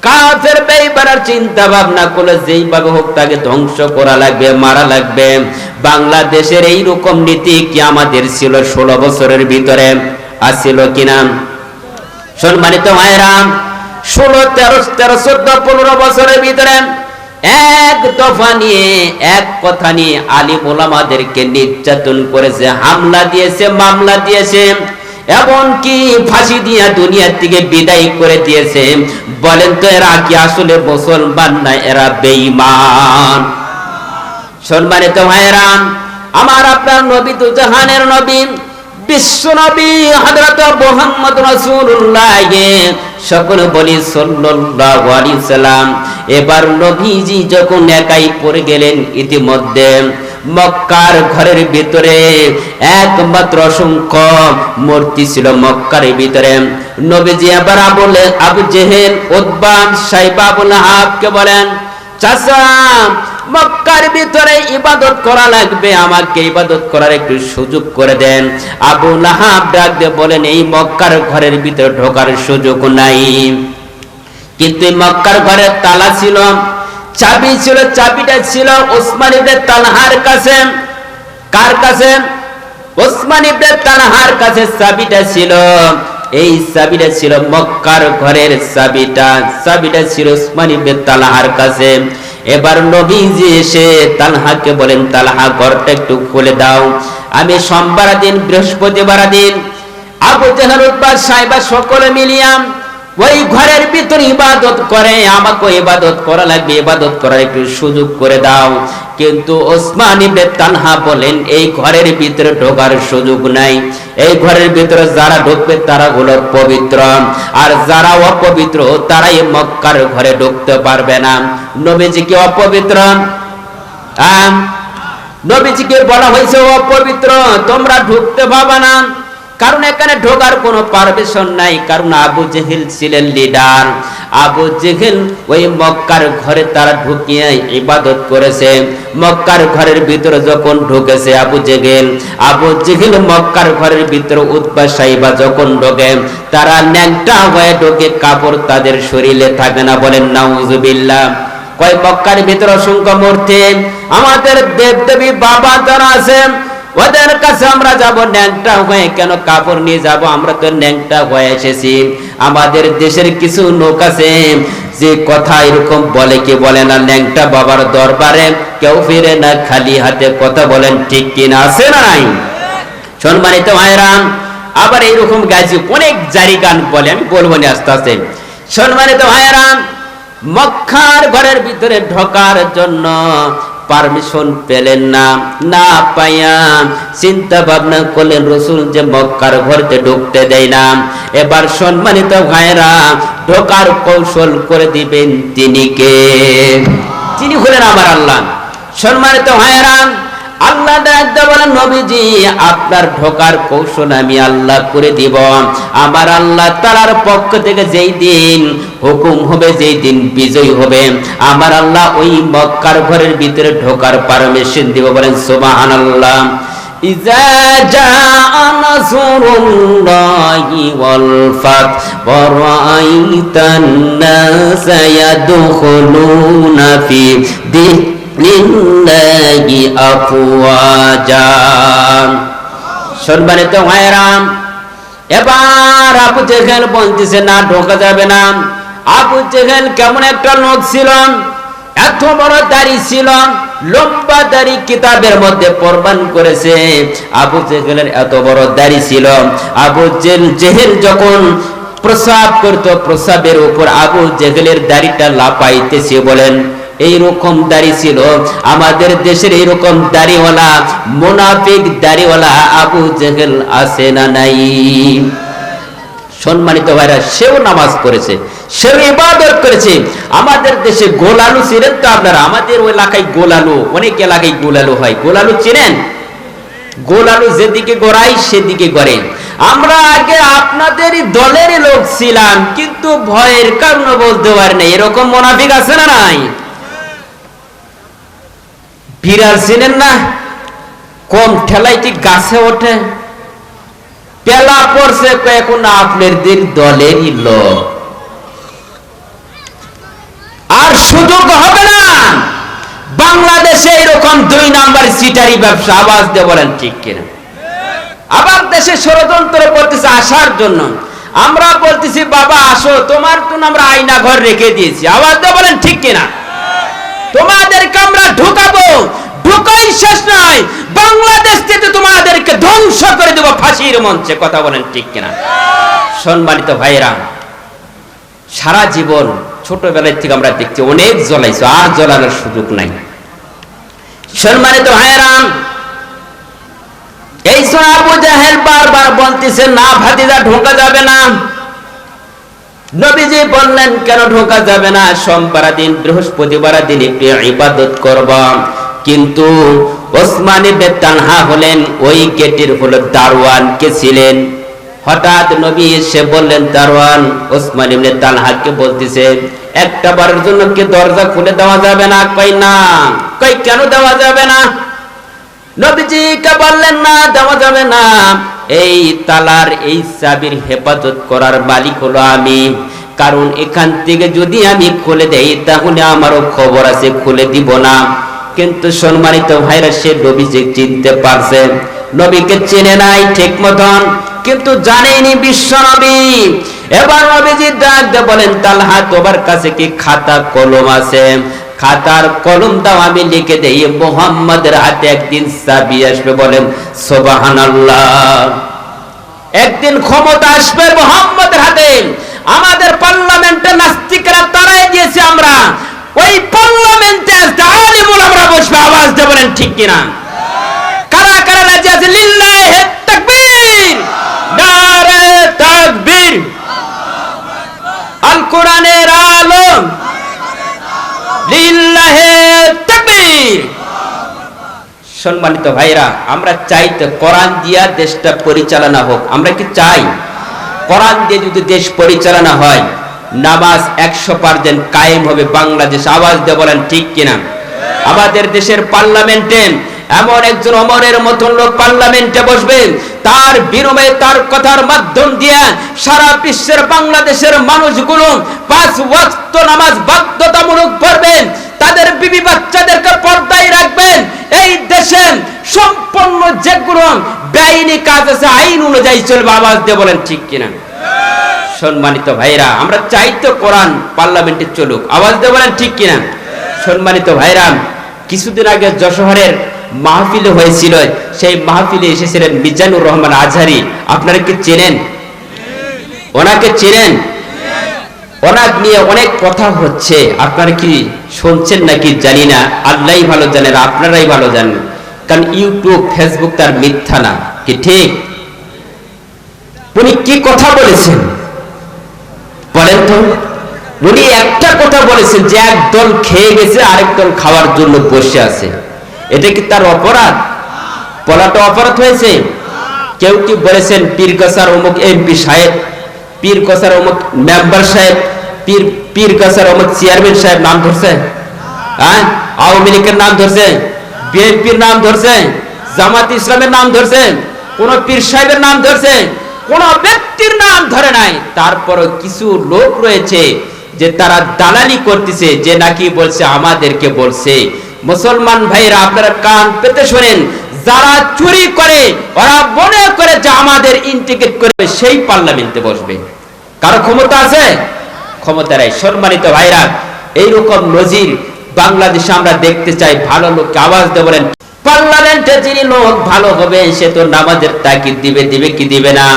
কাফের বেঈমানের চিন্তা ভাবনা করলে যেইভাবে হোক তাকে ধ্বংস করা লাগবে, মারা লাগবে। বাংলাদেশের এই রকম নীতি কি আমাদের ছিল 16 বছরের ভিতরে? আসছিল কিনা? সম্মানিত ভাইরা 16, 13, 14, 15 বছরের ভিতরে এক দফা নিয়ে এক কথা নিয়ে আলিম ওলামাদেরকে নির্যাতন করেছে, হামলা দিয়েছে, মামলা দিয়েছে, এমনকি ফাঁসি দিয়া দুনিয়া থেকে বিদায় করে দিয়েছে। বলেন তো এরা কি আসলে মুসলমান না এরা বেঈমান? সম্মানিত ভাইরা আমার আপনার নবী তো জাহানের নবী বিশ্ব নবী হযরত মুহাম্মদ রাসূলুল্লাহ সকল বলি সাল্লাল্লাহু আলাইহি সাল্লাম। এবার নবীজি যখন একাই পড়ে গেলেন, ইতিমধ্যে মক্কার ঘরের ভিতরে একমাত্র অসংখ্য মূর্তি ছিল মক্কার ভিতরে। নবীজি আবার আবু জেহেল, উতবা, সাইবা, আবু লাহাবকে বলেন চাচা মক্কার ভিতরে ইবাদত করা লাগবে, আমাকে ইবাদত করার একটু সুযোগ করে দেন। আবু লাহাব ডাক দিয়ে বলেন এই মক্কার ঘরের ভিতরে ঢোকার সুযোগ নাই। কিন্তু মক্কার ঘরের তালা ছিল, চাবি ছিল, চাবিটা ছিল ওসমান ইবনে তালহার কাছে। কার কাছে? ওসমান ইবনে তালহার কাছে চাবিটা ছিল। এই চাবিটা ছিল মক্কার ঘরের চাবিটা, চাবিটা ছিল ওসমান ইবনে তালহার কাছে। এবার নবীজি এসে তালহাকে বলেন তালহা ঘরটা একটু খুলে দাও, আমি সোমবার দিন, বৃহস্পতিবার দিন আবু জেহেল, উতবা, সাইবা সকলে মিলিয়া ওই ঘরের ভিতরে ইবাদত করে, আমাকে ইবাদত করা লাগবে, ইবাদত করার একটু সুযোগ করে দাও। কিন্তু ওসমান ইবনে তালহা বলেন এই ঘরের ভিতরে ঢোকার সুযোগ নাই। এই ঘরের ভিতরে যারা ঢুকবে তারা হলো পবিত্র, আর যারা অপবিত্র তারাই মক্কার ঘরে ঢুকতে পারবে না। নবীজিকে অপবিত্র, নবীজিকে বলা হয়েছে অপবিত্র, তোমরা ঢুকতে পারবে না, কারণ এখানে ঢোকার কোনো পারমিশন নাই। কারণ আবু জেহেল ছিলেন লিডার। আবু জেহেল ওই মক্কার ঘরে তারা ঢুকিয়ে ইবাদত করেছে। মক্কার ঘরের ভিতরে যখন ঢুকেছে আবু জেহেল মক্কার ঘরের ভিতরে উতবা, সাইবা যখন ঢোকে তারা ন্যাংটা হয়ে ঢোকে, কাপড় তাদের শরীরে থাকে না। বলেন নাউজুবিল্লাহ। কয় মক্কার ভিতরে অসংখ্য মূর্তি, আমাদের দেবদেবী বাবা যারা আছে ওদের কাছে আমরা যাব ন্যাংটা হয়ে, কেন কাপড় নিয়ে যাব? আমরা তো ন্যাংটা হয়ে এসেছি। আমাদের দেশের কিছু লোক আছে যে কথা এরকম বলে, কি বলে না, ন্যাংটা বাবার দরবারে কেউ ফিরে না খালি হাতে। কথা বলেন ঠিক কিনা? আছে না নাই? সম্মানিত ভাইরা আবার এইরকম গাইছি অনেক জারি গান বলে, আমি বলবো না আস্তে আস্তে। সম্মানিত ভাইরা মক্কার ঘরের ভিতরে ঢোকার জন্য পারমিশন পেলেন না, না পাইয়া চিন্তা ভাবনা করলেন রসুল যে মক্কার ঘরতে ঢুকতে দেয় না। এবার সম্মানিত ভাইরা ঢোকার কৌশল করে দিবেন তিনি কে? তিনি হলেন আমার আল্লাহ। সম্মানিত ভাইরা আল্লাহ বলেন নবীজি আপনার ঢোকার কৌশল আমি আল্লাহ করে দিব। আমার আল্লাহ তাআলার পক্ষ থেকে যেই দিন হুকুম হবে, যেই দিন বিজয় হবে, আমার আল্লাহ ওই মক্কার ঘরের ভিতরে ঢোকার পারমিশন দিব। বলেন সুবহানাল্লাহ। ইজা জাআ নাসরুল্লাহি ওয়াল ফাত ওয়া রাআইতান নাসা ইয়াদখুলুনা ফি লিল্লাহি আফওয়াজা। সম্মানিত ভাইরা এবার আবু জেহেল বলতেছে না ঢোকা যাবে না। আবু জেহেল কেমন একটা লোক ছিল, এত বড় দাড়ি ছিল, লম্বা দাড়ি, কিতাবের মধ্যে প্রমাণ করেছে আবু জেহেলের এত বড় দাড়ি ছিল। আবু জেহেল যখন প্রসাব করত, প্রসাবের উপর আবু জেহেলের দাড়িটা লাপাইতেছে। বলেন এইরকম দাড়ি ছিল আমাদের দেশের, এইরকম দাড়িওয়ালা মুনাফিক দাড়িওয়ালা আবু জেহেল আছে না নাই? সম্মানিত ভাইরা, সেও নামাজ পড়েছে, সেও ইবাদত করেছে। আমাদের দেশে গোলালু ছিলেন তো আপনারা? আমাদের ওই এলাকায় গোলালু, অনেক এলাকায় গোলালু হয়। গোলালু চিনেন? গোলালু যেদিকে গড়াই সেদিকে গড়ে। আমরা আগে আপনাদেরই দলের লোক ছিলাম, কিন্তু ভয়ের কারণে বলতে পারি না। এরকম মুনাফিক আছে না নাই? বিড়াল চিনেন না? কম ঠেলাই ঠিক গাছে ওঠে, পেলা পড়ছে এখন আপনাদের দলেরই লোক। আর সুযোগ হবে না বাংলাদেশে এরকম 2 নাম্বার সিটারি ব্যবসা। আওয়াজ দিয়ে বলেন ঠিক কিনা? আবার দেশে ষড়যন্ত্র করতেছে আসার জন্য। আমরা বলতেছি বাবা আসো, তোমার তো আমরা আয়না ঘর রেখে দিয়েছি। আওয়াজ দিয়ে বলেন ঠিক কিনা? তোমাদেরকে আমরা ঢুকাবো, ঢুকাই শেষ নয়, বাংলাদেশ থেকে তোমাদেরকে ধ্বংস করে দেব ফাঁসির মঞ্চে। কথা বলেন ঠিক কিনা? সম্মানিত ভাইরা, সারা জীবন ছোটবেলায় থেকে আমরা দেখছি অনেক জ্বলাইছো, আর জ্বলানোর সুযোগ নাই। সম্মানিত ভাইরা, এই সময় আবু জাহেল বারবার বলতেছে না ভাতিজা ঢোকা যাবে না। নবীজি বললেন কেন ঢোকা যাবে না? সোমবার দিন বৃহস্পতিবার দিন ইবাদত করবা। কিন্তু ওসমান ইবনে তালহা হলেন ওই গেটের হলো দারওয়ান কে ছিলেন। হঠাৎ নবী এসে বললেন দারওয়ান ওসমান ইবনে তালহাকে বলতেছে একটা বারের জন্য কি দরজা খুলে দেওয়া যাবে না? কই না। কই কেন দেওয়া যাবে না? নবীজি কে বললেন না দেওয়া যাবে না, এই তালার এই চাবির হেফাজত করার মালিক হলো আমি। কারণ এখান থেকে যদি আমি খুলে দেই তাহলে আমারও খবর আছে, খুলে দিব না। কিন্তু সম্মানিত ভাইরা, সে নবীজি চিনতে পারছে, নবীকে চেনে নাই ঠিক মতন, কিন্তু জানেনি বিশ্ব নবী। এবার নবীজি ডাক দিয়ে বলেন তালহা তোমার কাছে কি খাতা কলম আছে? খাতার কলম দাও, আমি লিখে দেই মুহাম্মাদের হাতে একদিন চাবি আসবে। বলেন সুবহানাল্লাহ। একদিন ক্ষমতা আসবে মুহাম্মাদের হাতে। আমাদের পার্লামেন্টে নাস্তিকরা তারাই দিয়েছে, আমরা ওই পার্লামেন্টে আলিমুল আমরা বসবে। আওয়াজ দিয়ে বলেন ঠিক কিনা? কারা কারা রাজি আছে? লিল্লাহি তাকবীর, নারে তাকবীর, আল কোরআনের আলো, লিল্লাহি তাকবীর। সম্মানিত ভাইরা, আমরা চাই তো কোরআন দিয়া দেশটা পরিচালনা হোক। আমরা কি চাই? কোরআন দিয়ে যদি দেশ পরিচালনা হয়, নামাজ 100% কায়েম হবে বাংলাদেশ। আওয়াজ দিয়ে বলেন ঠিক কিনা? আমাদের দেশের পার্লামেন্টে এমন একজন ওমরের মতন লোক পার্লামেন্টে বসবে, তার বিনিময়ে তার কথার মাধ্যম দিয়ে সারা বিশ্বের বাংলাদেশের মানুষগুলো 5 ওয়াক্ত নামাজ বাধ্যতামূলক পড়বেন, তাদের বিবি বাচ্চাদেরকে পর্দায় রাখবেন। এই দেশে সম্পূর্ণ যেগুলো বেআইনি কাজ আছে আইন অনুযায়ী চলবে। আওয়াজ দিয়ে বলেন ঠিক কিনা? সম্মানিত ভাইরা, আমরা চাই তো কোরআন পার্লামেন্টে চলুক। আওয়াজ দিয়ে বলেন ঠিক কিনা? সম্মানিত ভাইরা, কিছুদিন আগে যশোহরের মাহফিল হয়েছিল, সেই মাহফিলে এসেছিলেন মিজানুর রহমান আজহারি। আপনারা কি চেনেন? ওনাকে চেনেন? ওনাকে নিয়ে অনেক কথা হচ্ছে, আপনারা কি শুনছেন নাকি জানি না, আল্লাহই ভালো জানেন, আপনারাই ভালো জানেন। কারণ ইউটিউব ফেসবুক তার মিথ্যা না, কি ঠিক? উনি কি কথা বলেছেন বলেন তো? উনি একটা কথা বলেছেন যে এক দল খেয়ে গেছে, আরেক দল খাওয়ার জন্য বসে আছে। এটা কি তার অপরাধ? বলাটা অপরাধ হয়েছে? কেউ কি বলেছেন পীরগাছার অমুক এমপি সাহেব, পীরগাছার অমুক মেম্বার সাহেব, পীরগাছার অমুক চেয়ারম্যান সাহেব নাম ধরছে? হ্যাঁ, আওয়ামী লীগের নাম ধরছে, বিএনপির নাম ধরছে, জামাত ইসলামের নাম ধরছে, কোন পীর সাহেবের নাম ধরছে? কোন ব্যক্তির নাম ধরে নাই। তারপরও কিছু লোক রয়েছে যে তারা দালালি করতেছে, যে নাকি বলছে আমাদেরকে বলছে। মুসলমান ভাইরা, আপনারা কান পেতে শোনেন, যারা চুরি করে ওরা মনে করে যে আমাদের ইন্টিগ্রেট করবে, সেই পার্লামেন্টে বসবে। কারো ক্ষমতা আছে? ক্ষমতা নাই। সম্মানিত ভাইরা, এইরকম নজির বাংলাদেশে আমরা দেখতে চাই। ভালো লোককে আওয়াজ দিয়ে বলেন, পার্লামেন্টে যিনি লোক ভালো হবে সে তো নামাজের তাকিদ দিবে কি দিবে না?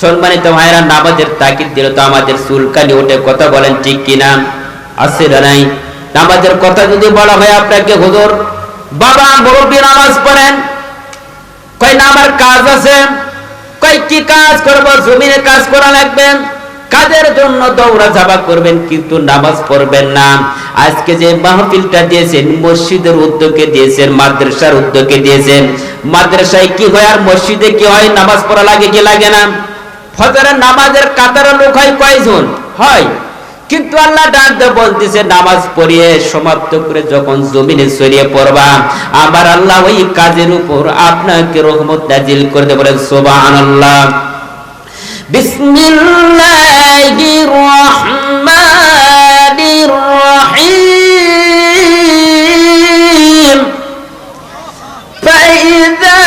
সম্মানিত ভাইরা, নামাজের তাকিদ দিলে তো আমাদের চুলকানি ওঠে, কথা বলেন ঠিক কিনা? আছে না নাই? নামাজের কথা যদি বলা হয় আপনাকে, হুজুর বাবা মুরব্বি নামাজ পড়েন, কয় না আমার কাজ আছে, কয় কি কাজ করব? জমিনে কাজ করা লাগবে, কাজের জন্য দৌড়া ঝাঁপা করবেন কিন্তু নামাজ পড়বেন না। আজকে যে মাহফিলটা দিয়েছেন মসজিদের উদ্যোগে দিয়েছেন, মাদ্রাসার উদ্যোগে দিয়েছেন, মাদ্রাসায় কি হয় আর মসজিদে কি হয়? নামাজ পড়া লাগে কি লাগে না? ফজরের নামাজের কাতারে লোক হয় কয়জন? হয়। কিন্তু আল্লাহ ডাকতে বলতেছে নামাজ পড়িয়ে সমাপ্ত করে যখন জমিনে ছড়িয়ে পড়বা, আবার আল্লাহ ওই কাজের উপর আপনাকে রহমত নাজিল করে দেবে। বলেন সুবহানাল্লাহ। বিসমিল্লাহির রহমানির রহিম। ফাইযা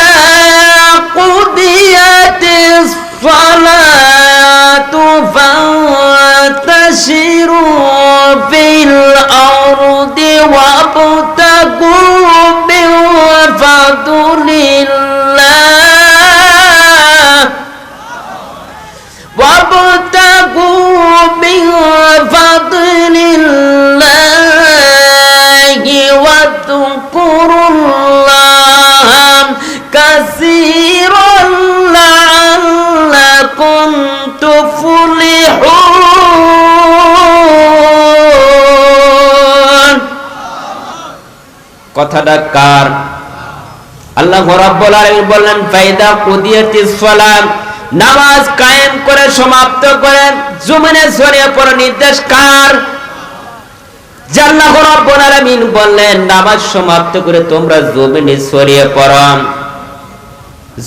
কুদিয়াতিস সালাতু ফান্তাশিরু ফিল আরদি ওয়াবতাগু মিন ফাদলিল্লাহ وابتغوا من فضل الله واذكروا الله كثيرا لعلكم تفلحون। কথাটা কার? আল্লাহ রাব্বুল আলামিন বললেন ফাইদা কুদিয়াতিস সালাত, নামাজ কায়েম করে সমাপ্ত করেন জমিনে ছড়িয়ে পড়ার নির্দেশ কার? আল্লাহ রাব্বুল আলামিন বললেন নামাজ সমাপ্ত করে তোমরা জমিনে ছড়িয়ে পড়ো।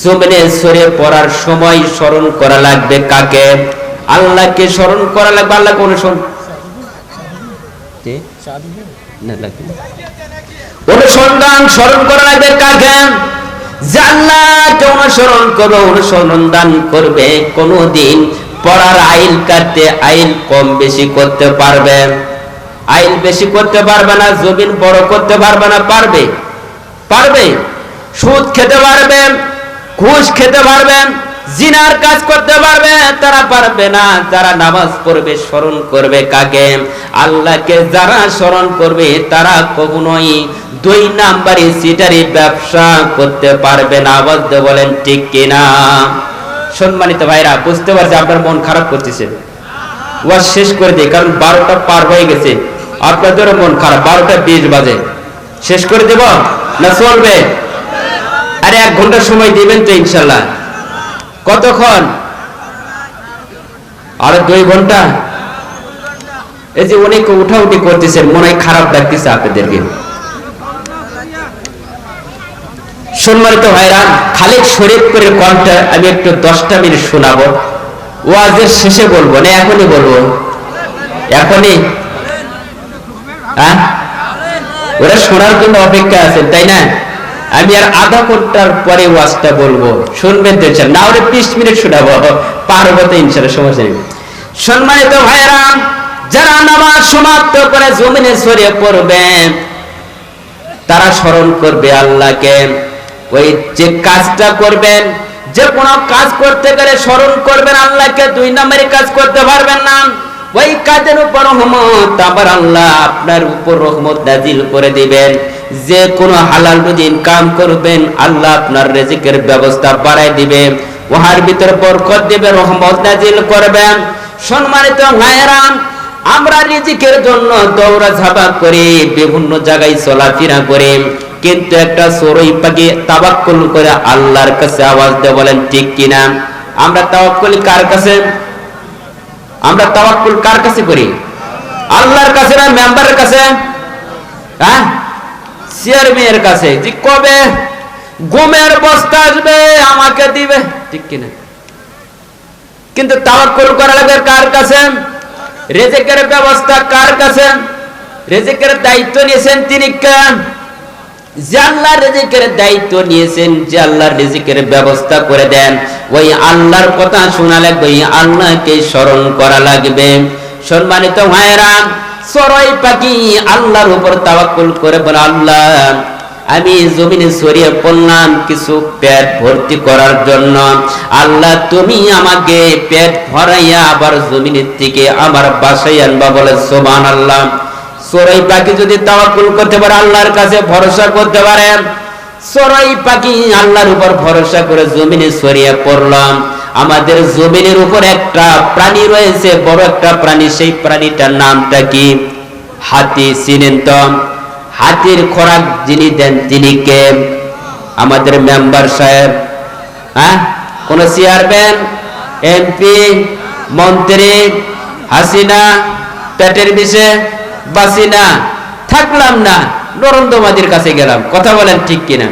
জমিনে ছড়িয়ে পড়ার সময় স্মরণ করা লাগবে কাকে? আল্লাহকে স্মরণ করা লাগবে। আল্লাহ কোন অনুসন্ধান স্মরণ করা লাগবে কাকে? জান্নাত অনুসরণ করবে, অনুসন্ধান করবে। কোনদিন পড়ার আইল কাটতে আইল কম বেশি করতে পারবে? আইল বেশি করতে পারবে না, জমিন বড় করতে পারবে না? পারবে? পারবে। সুদ খেতে পারবে, ঘুষ খেতে পারবে, জিনার কাজ করতে পারবে? তারা পারবে না। যারা নামাজ পড়বে স্মরণ করবে কাকে? আল্লাহকে। যারা স্মরণ করবে তারা কখনোই দুই নাম্বারি সিটারি ব্যবসা করতে পারবে না। আওয়াজ দিয়ে বলেন ঠিক কিনা? সম্মানিত ভাইরা, বুঝতে পারছি আপনার মন খারাপ করতেছে, ওয়াজ শেষ করে দিই, কারণ 12টা পার হয়ে গেছে। আপনাদেরও মন খারাপ, 12টা 20 বাজে। শেষ করে দেব না চলবে? আরে 1 ঘন্টা সময় দিবেন তো ইনশাল্লাহ? কতক্ষণ? আরে 2 ঘন্টা। এই যে অনেক উঠাউঠি করতেছেন, মনে হয় খারাপ লাগতেছে আপনাদেরকে। সম্মানিত ভাইরা, খালিদ শরীফপুরের কণ্ঠে আমি একটু 10টা মিনিট শোনাবো। ওয়াজের শেষে বলবো না এখনই বলবো? এখনই? হ্যাঁ, ওরা শোনার জন্য অপেক্ষা আছেন তাই না? আমি আর আধা ঘন্টার পরে ওয়াজটা বলবো, শুনবেন তো ইনশাআল্লাহ? না হলে 20 মিনিট শোনাবো, পারবো তো ইনশাআল্লাহ, সমস্যা নেই। সম্মানিত ভাইরা, যারা নামাজ সমাপ্ত করে জমিনে ছড়িয়ে পড়বে তারা স্মরণ করবে আল্লাহকে। ওই যে কাজটা করবেন, যে কোনো কাজ করতে গেলে স্মরণ করবেন আল্লাহকে, 2 নম্বরে কাজ করতে পারবেন না। ওই কাজের উপর রহমত আবার আল্লাহ আপনার উপর রহমত নাজিল করে দিবেন। যে কোনো হালাল রুজি ইনকাম করবেন, আল্লাহ আপনার রিজিকের ব্যবস্থা বাড়ায় দিবে, ওহার ভিতর বরকত দিবে, রহমত নাজিল করবেন। সম্মানিত ভাইরা, আমরা রিজিকের জন্য দৌড়া ঝাঁপা করি, বিভিন্ন জায়গায় চলাফেরা করি, কিন্তু একটা চড়ুই পাখি তাওয়াক্কুল করে আল্লাহর কাছে। আওয়াজ দিয়ে বলেন ঠিক কিনা? আমরা তাওয়াক্কুল কার কাছে? আমরা তাওয়াক্কুল কার কাছে করি? আল্লাহর কাছে না মেম্বারের কাছে? হ্যাঁ, চেয়ারম্যানের কাছে। যে কবে গমের বস্তা আসবে আমাকে দিবে, ঠিক কিনা? কিন্তু তাওয়াক্কুল করা লাগবে কার কাছে? রিজিকের ব্যবস্থা কার কাছে? রিজিকের দায়িত্ব নিয়েছেন তিনি কে? যে আল্লাহ রিজিকের দায়িত্ব নিয়েছেন, যে আল্লাহর রিজিকের ব্যবস্থা করে দেন, ওই আল্লাহর কথা শোনা লাগবে, ওই আল্লাহকে স্মরণ করা লাগবে। সম্মানিত ভাইরা, চড়ুই পাখি আল্লাহর উপর তাওয়াক্কুল করে বলে আল্লাহ আমি জমিনে ছড়িয়ে পড়লাম কিছু পেট ভর্তি করার জন্য। আল্লাহ তুমি আমাকে পেট ভরাইয়া আবার জমিনের থেকে আমার বাসায় আনবা, বলে সুবহানাল্লাহ। চড়ুই পাখি যদি তাওয়াক্কুল করতে পারে, আল্লাহর কাছে ভরসা করতে পারে, চড়ুই পাখি আল্লাহর উপর ভরসা করে জমিনে ছড়িয়ে পড়লাম। আমাদের জমিনের উপর একটা প্রাণী রয়েছে, বড় একটা প্রাণী, সেই প্রাণীটার নামটা কি? হাতি। চিনেন তো? হাতির খোরাক যিনি দেন তিনি কে? আমাদের মেম্বার সাহেব। হ্যাঁ, কোন চেয়ারম্যান, এমপি, মন্ত্রী? হাসিনা পেটের বিষে বাসি না, থাকলাম না, নরেন্দ্র মোদীর কাছে গেলাম। কথা বলেন ঠিক কিনা?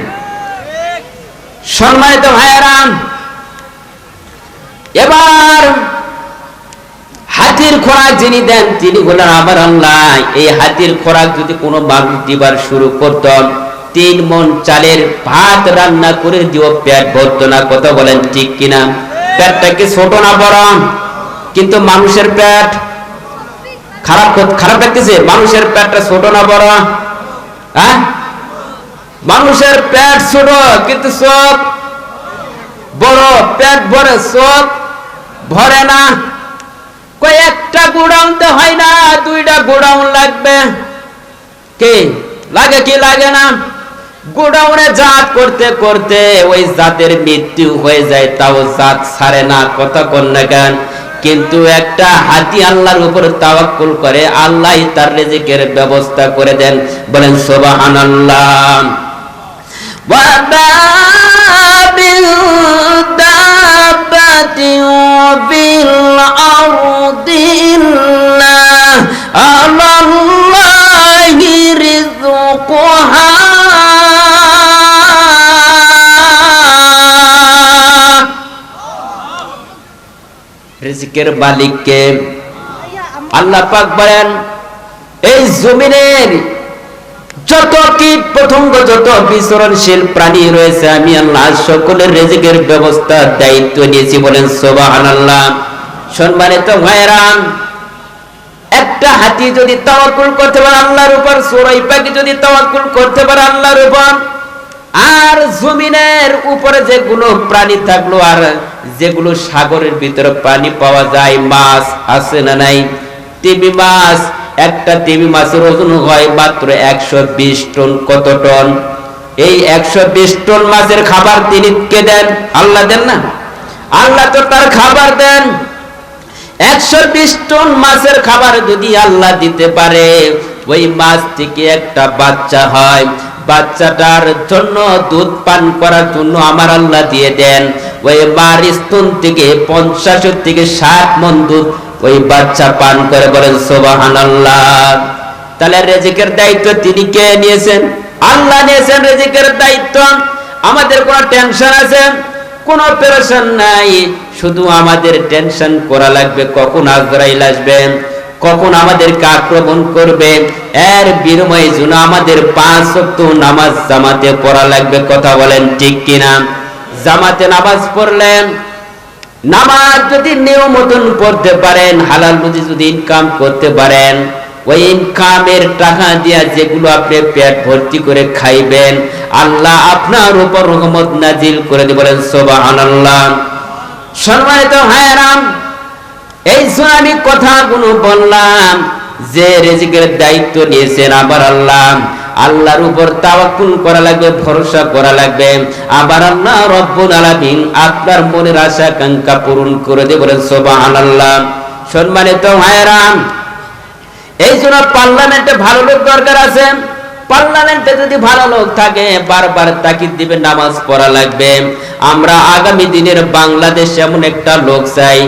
সম্মানিত ভাইয়েরা, এবার হাতির খোরাক যিনি দেন তিনি হলেন আমার আল্লাহ। এই হাতির খোরাক যদি কোনো মানুষ দিবার শুরু করত, 3 মণ চালের ভাত রান্না করে দিও, পেট ভরত না। কথা বলেন ঠিক কিনা? পেটটা কি ছোট না বড়? কিন্তু মানুষের পেট খারাপ লাগতেছে। মানুষের পেটটা ছোট না বড়? হ্যাঁ, মানুষের পেট ছোট কিন্তু চোখ বড়। পেট ভরে, চোখ ভরে না। কয়েকটা গোডাউন তো হয় না, 2টা গোডাউন লাগবে। কি লাগে? কি লাগে না? গোডাউনে জাত করতে করতে ওই জাতের মৃত্যু হয়ে যায়, তাও জাত ছাড়ে না। কথা কোন না কেন? কিন্তু একটা হাতি আল্লাহর উপর তাওয়াক্কুল করে, আল্লাহ তার রিজিকের ব্যবস্থা করে দেন। বলেন সুবহানাল্লাহ। ওয়া বাবিল দাবাতি বিল আরদিল্লাহ আল্লাহি রিজকুহা। রিজিকের মালিককে আল্লাহ পাক বলেন, এই জমিনের যত কীট পতঙ্গ, যত বিচরণশীল প্রাণী রয়েছে, আমি আল্লাহ সকলের রিজিকের ব্যবস্থা দায়িত্ব নিয়েছি। বলেন সুবহানাল্লাহ। সম্মানিত ভাইরা, একটা হাতি যদি তাওয়াক্কুল করতে পারে আল্লাহর উপর, চড়ুই পাখি যদি তাওয়াক্কুল করতে পারে আল্লাহর উপর, আর জমিনের উপরে যেগুলো প্রাণী থাকলো, আর যেগুলো সাগরের ভিতরে পানি পাওয়া যায়, মাছ আছে না নাই? তিমি মাছ, একটা তিমি মাছের ওজন হয় মাত্র 120 টন। কত টন? এই 120 টন মাছের খাবার তিনি কে দেন? আল্লাহ দেন না? আল্লাহ তো তার খাবার দেন। 120 টন মাছের খাবার যদি আল্লাহ দিতে পারে, ওই মাছ থেকে একটা বাচ্চা হয়, বাচ্চাটার জন্য দুধ পান করার জন্য আমার আল্লাহ দিয়ে দেন। ওই মার স্তন থেকে 50 থেকে 60 মণ দুধ ওই বাচ্চা পান করে। বলেন সুবহানাল্লাহ। তাহলে রিজিকের দায়িত্ব তিনি কে নিয়েছেন? আল্লাহ নিয়েছেন রিজিকের দায়িত্ব। আমাদের কোনো টেনশন আছে? কোনো পেরেশান নাই। শুধু আমাদের টেনশন করা লাগবে কখন আজরাইল আসবে, কখন আমাদেরকে আক্রমণ করবে। এর বিনিময়ে জন্য আমাদের 5 ওয়াক্ত নামাজ জামাতে পড়া লাগবে। কথা বলেন ঠিক কিনা? জামাতে নামাজ পড়লেন, নামাজ যদি নিয়ম মতন পড়তে পারেন, হালাল রুজি যদি ইনকাম করতে পারেন, ওই ইনকামের টাকা দিয়া যেগুলো আপনি পেট ভর্তি করে খাইবেন, আল্লাহ আপনার উপর রহমত নাজিল করে দিবেন। বলেন সুবহানাল্লাহ। সম্মানিত ভাইরা, এই জন্য আমি কথাগুলো বললাম যে রিজিকের দায়িত্ব নিয়েছেন আবার আল্লাহ। আল্লাহর উপর তাওয়াক্কুল করা লাগবে, ভরসা করা লাগবে। আবার আল্লাহ রব্বুল আলামিন আপনার মনের আশা আকাঙ্ক্ষা পূরণ করে দেবেন। বলেন সুবহানাল্লাহ। সম্মানিত ভাইরা, এই জন্য পার্লামেন্টে ভালো লোক দরকার আছে। পার্লামেন্টে যদি ভালো লোক থাকে, বারবার তাকিদ দিবে নামাজ পড়া লাগবে। আমরা আগামী দিনের বাংলাদেশ এমন একটা লোক চাই,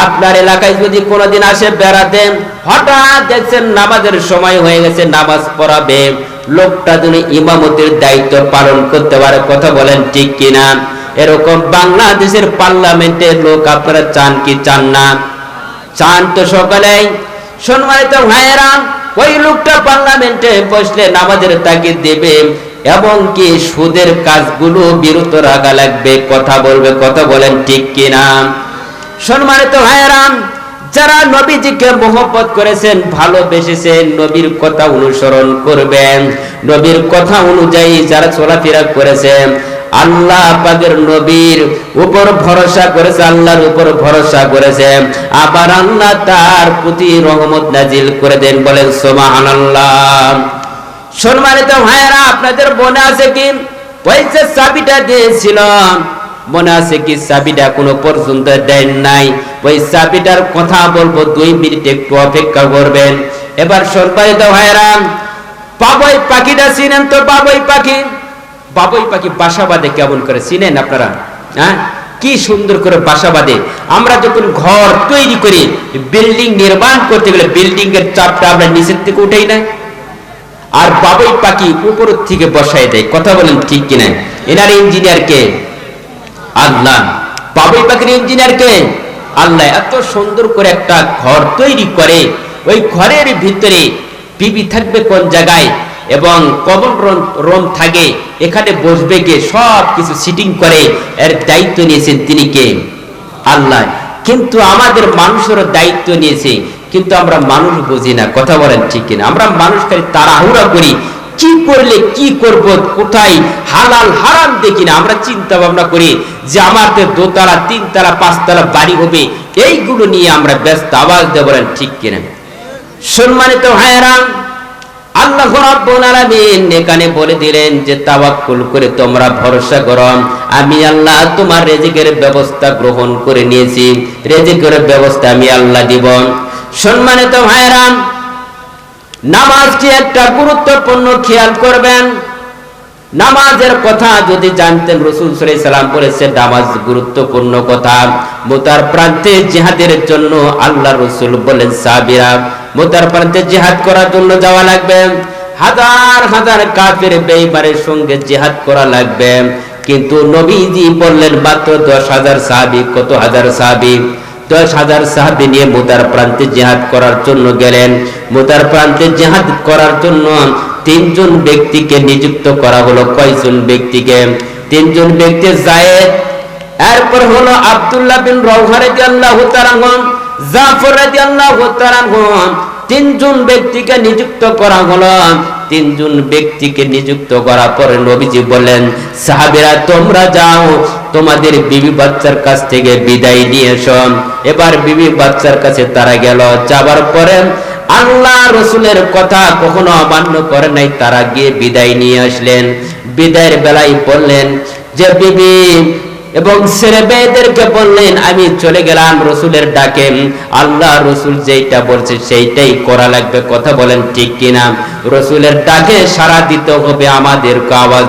আপনার এলাকায় যদি কোনোদিন আসে বেড়াতে, হঠাৎ দেখছেন নামাজের সময় হয়ে গেছে, নামাজ পড়াবে, লোকটা যদি ইমামতির দায়িত্ব পালন করতে পারে। কথা বলেন ঠিক কিনা? এরকম বাংলাদেশের পার্লামেন্টের লোক আপনারা চান কি চান না? চান তো সকলেই। সম্মানিত ভাইয়েরা, ওই লোকটা পার্লামেন্টে বসলে নামাজের তাগিদ দেবে এবং কি সুদের কাজগুলো বিরত রাখা লাগবে, কথা বলবে। কথা বলেন ঠিক কিনা? সম্মানিত ভাইয়েরা, যারা নবীজিকে মহব্বত করেছেন, ভালোবেসেছেন, নবীর কথা অনুসরণ করবেন, নবীর কথা অনুযায়ী যারা চলাফেরা করেছেন, আল্লাহ পাকের নবীর উপর ভরসা করেছে, আল্লাহর উপর ভরসা করেছে, আবার আল্লাহ তার প্রতি রহমত নাজিল করে দেন। বলেন সুবহানাল্লাহ। সম্মানিত ভাইয়েরা, আপনাদের মনে আছে কি ওই যে চাবিটা দিয়েছিল, মনে আছে কি? চাবিটা কোনো পর্যন্ত দেন নাই। ওই চাবিটার কথা বলবো, 2 মিনিট একটু অপেক্ষা করবেন। এবার সম্মানিত ভাইয়েরা, বাবুই পাখিটা চিনেন তো? বাবুই পাখি, বাবুই পাখি বাসা বাঁধে কেমন করে চিনেন আপনারা? হ্যাঁ, কি সুন্দর করে বাসা বাঁধে। আমরা যখন ঘর তৈরি করি, বিল্ডিং নির্মাণ করতে গেলে বিল্ডিং এর চাপটা আমরা নিচের থেকে উঠাই না, আর বাবুই পাখি উপর থেকে বসাই দেয়। কথা বলেন ঠিক কিনা? এনার ইঞ্জিনিয়ার কে? আল্লাহ। বাবুই পাখির ইঞ্জিনিয়ার কে? আল্লাহ। এত সুন্দর করে একটা ঘর তৈরি করে, ওই ঘরের ভিতরে বিবি থাকবে কোন জায়গায় এবং কমন রুম থাকে, এখানে বসবে কে, সব কিছু সিটিং করে এর দায়িত্ব নিয়েছেন তিনি কে? আল্লাহ। কিন্তু আমাদের মানুষেরও দায়িত্ব নিয়েছে, কিন্তু আমরা মানুষ বুঝি না। কথা বলেন ঠিক কিনা? আমরা মানুষ খালি তাড়াহুড়া করি, কি করলে কি করব, কোথায় হালাল হারাম দেখি না। আমরা চিন্তা ভাবনা করি যে আমাদের 2 তলা 3 তলা 5 তলা বাড়ি হবে, এইগুলো নিয়ে আমরা ব্যস্ত। আওয়াজ দিয়ে বলেন ঠিক কিনা? সম্মানিত ভাইয়েরা, আল্লাহ রাব্বুল আলামিন এখানে বলে দিলেন যে তাওয়াক্কুল করে তোমরা ভরসা করো, আমি আল্লাহ তোমার রিজিকের ব্যবস্থা গ্রহণ করে নিয়েছি, রিজিকের ব্যবস্থা আমি আল্লাহ দিব। সম্মানিত ভাইয়েরা, নামাজটি একটা গুরুত্বপূর্ণ, খেয়াল করবেন। নামাজের কথা যদি জানতেন, রাসূল সাল্লাল্লাহু আলাইহি সাল্লাম বলেছেন নামাজ গুরুত্বপূর্ণ কথা। মুতার প্রান্তে জিহাদের জন্য আল্লাহ রাসূল বলেন সাহাবীরা মুতার প্রান্তে জিহাদ করার জন্য যাওয়া লাগবে, হাজার হাজার কাফের বেঈমানের সঙ্গে জিহাদ করা লাগবে। কিন্তু নবীজি বললেন মাত্র 10,000 সাহাবী। কত হাজার সাহাবী? 10,000 সাহাবী নিয়ে মুতার প্রান্তে জিহাদ করার জন্য গেলেন। মুতার প্রান্তে জিহাদ করার জন্য 3 জন ব্যক্তিকে নিযুক্ত করা হলো। কয়জন ব্যক্তিকে? 3 জন ব্যক্তি। যায়েদ, এরপর হলো আব্দুল্লাহ বিন রাওহা রাদিয়াল্লাহু তাআলা আনহু, জাফর রাদিয়াল্লাহু তাআলা আনহু। 3 জন ব্যক্তিকে নিযুক্ত করা হলো। 3 জন ব্যক্তিকে নিযুক্ত করার পরে নবীজি বলেন, সাহাবীরা তোমরা যাও, তোমাদের বিবি বাচ্চার কাছ থেকে বিদায় নিয়ে এসো। এবার বিবি বাচ্চার কাছে তারা গেল। যাবার পরে আল্লাহ রাসূলের কথা কখনো অমান্য করে নাই, তারা গিয়ে বিদায় নিয়ে আসলেন। বিদায়ের বেলায় বললেন যে বিবি এবং ছেলে মেয়েদেরকে বললেন আমি চলে গেলাম রাসূলের ডাকে, আল্লাহ রাসূল যেইটা বলছে সেইটাই করা লাগবে। কথা বলেন ঠিক কিনা? রাসূলের ডাকে সাড়া দিতে হবে, আমাদেরকে আওয়াজ